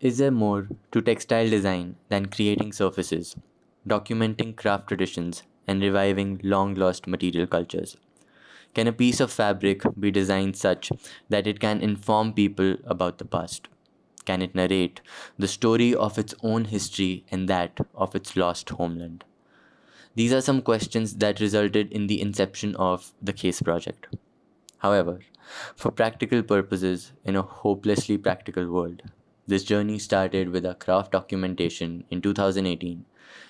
Is there more to textile design than creating surfaces, documenting craft traditions, and reviving long lost material cultures? Can a piece of fabric be designed such that it can inform people about the past? Can it narrate the story of its own history and that of its lost homeland? These are some questions that resulted in the inception of the Case project. However, for practical purposes, in a hopelessly practical world, this journey started with a craft documentation in 2018,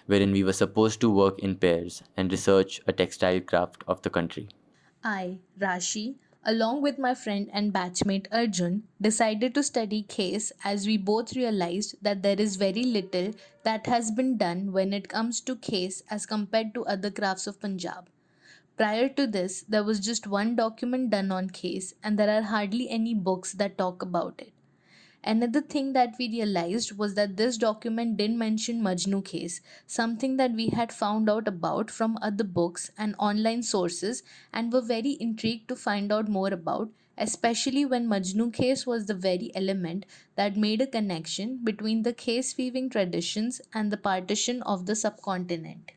wherein we were supposed to work in pairs and research a textile craft of the country. I, Rashi, along with my friend and batchmate Arjun, decided to study Khes as we both realized that there is very little that has been done when it comes to Khes as compared to other crafts of Punjab. Prior to this, there was just one document done on Khes, and there are hardly any books that talk about it. Another thing that we realized was that this document didn't mention Majnu case, something that we had found out about from other books and online sources and were very intrigued to find out more about, especially when Majnu case was the very element that made a connection between the case weaving traditions and the partition of the subcontinent.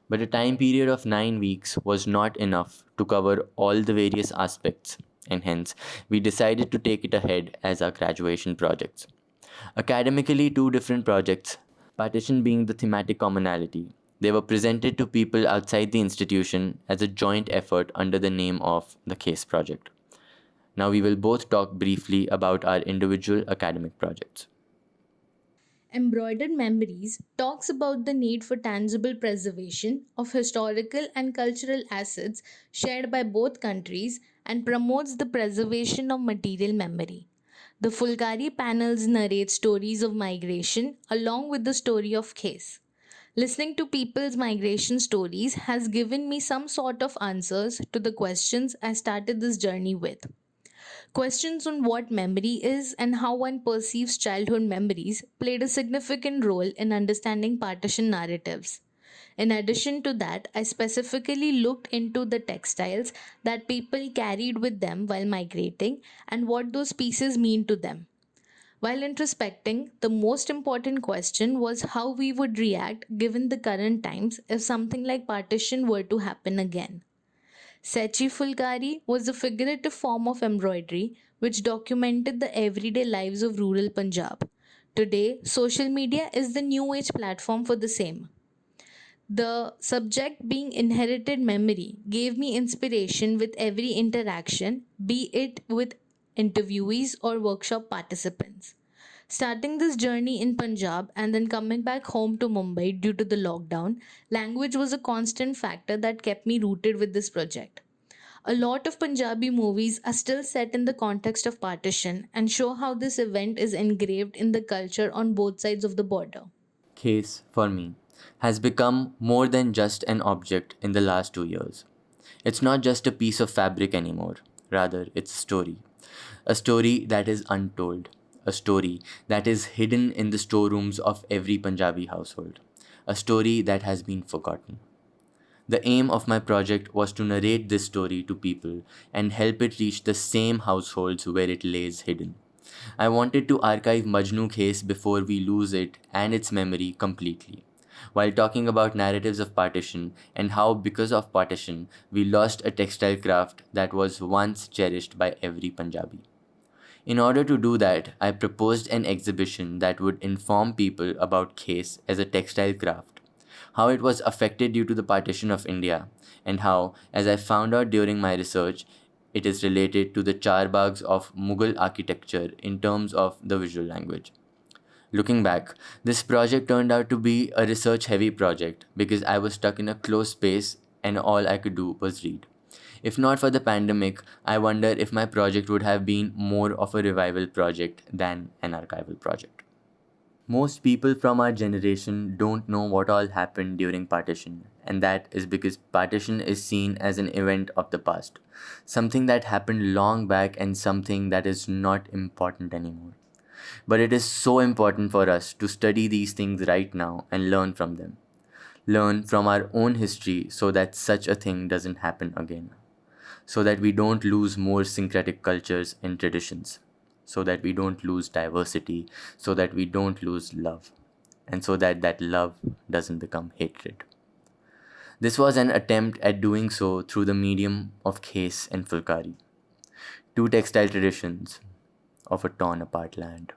But a time period of 9 weeks was not enough to cover all the various aspects, and hence we decided to take it ahead as our graduation projects. Academically, two different projects, partition being the thematic commonality. They were presented to people outside the institution as a joint effort under the name of the Case Project. Now, we will both talk briefly about our individual academic projects. Embroidered Memories talks about the need for tangible preservation of historical and cultural assets shared by both countries and promotes the preservation of material memory. The Fulkari panels narrate stories of migration along with the story of Khes. Listening to people's migration stories has given me some sort of answers to the questions I started this journey with. Questions on what memory is and how one perceives childhood memories played a significant role in understanding partition narratives. In addition to that, I specifically looked into the textiles that people carried with them while migrating and what those pieces mean to them. While introspecting, the most important question was how we would react given the current times if something like partition were to happen again. Sechi Fulkari was a figurative form of embroidery which documented the everyday lives of rural Punjab. Today, social media is the new age platform for the same. The subject being inherited memory gave me inspiration with every interaction, be it with interviewees or workshop participants. Starting this journey in Punjab and then coming back home to Mumbai due to the lockdown, language was a constant factor that kept me rooted with this project. A lot of Punjabi movies are still set in the context of partition and show how this event is engraved in the culture on both sides of the border. Case, for me, has become more than just an object in the last 2 years. It's not just a piece of fabric anymore, rather, it's a story. A story that is untold, a story that is hidden in the storerooms of every Punjabi household, a story that has been forgotten. The aim of my project was to narrate this story to people and help it reach the same households where it lays hidden. I wanted to archive Majnu case before we lose it and its memory completely. While talking about narratives of partition and how, because of partition, we lost a textile craft that was once cherished by every Punjabi. In order to do that, I proposed an exhibition that would inform people about Khes as a textile craft, how it was affected due to the partition of India, and how, as I found out during my research, it is related to the charbags of Mughal architecture in terms of the visual language. Looking back, this project turned out to be a research heavy project because I was stuck in a closed space and all I could do was read. If not for the pandemic, I wonder if my project would have been more of a revival project than an archival project. Most people from our generation don't know what all happened during partition, and that is because partition is seen as an event of the past, something that happened long back and something that is not important anymore. But it is so important for us to study these things right now and learn from them. Learn from our own history so that such a thing doesn't happen again. So that we don't lose more syncretic cultures and traditions. so that we don't lose diversity, so that we don't lose love, and so that that love doesn't become hatred. This was an attempt at doing so through the medium of Khes and Fulkari, two textile traditions of a torn apart land.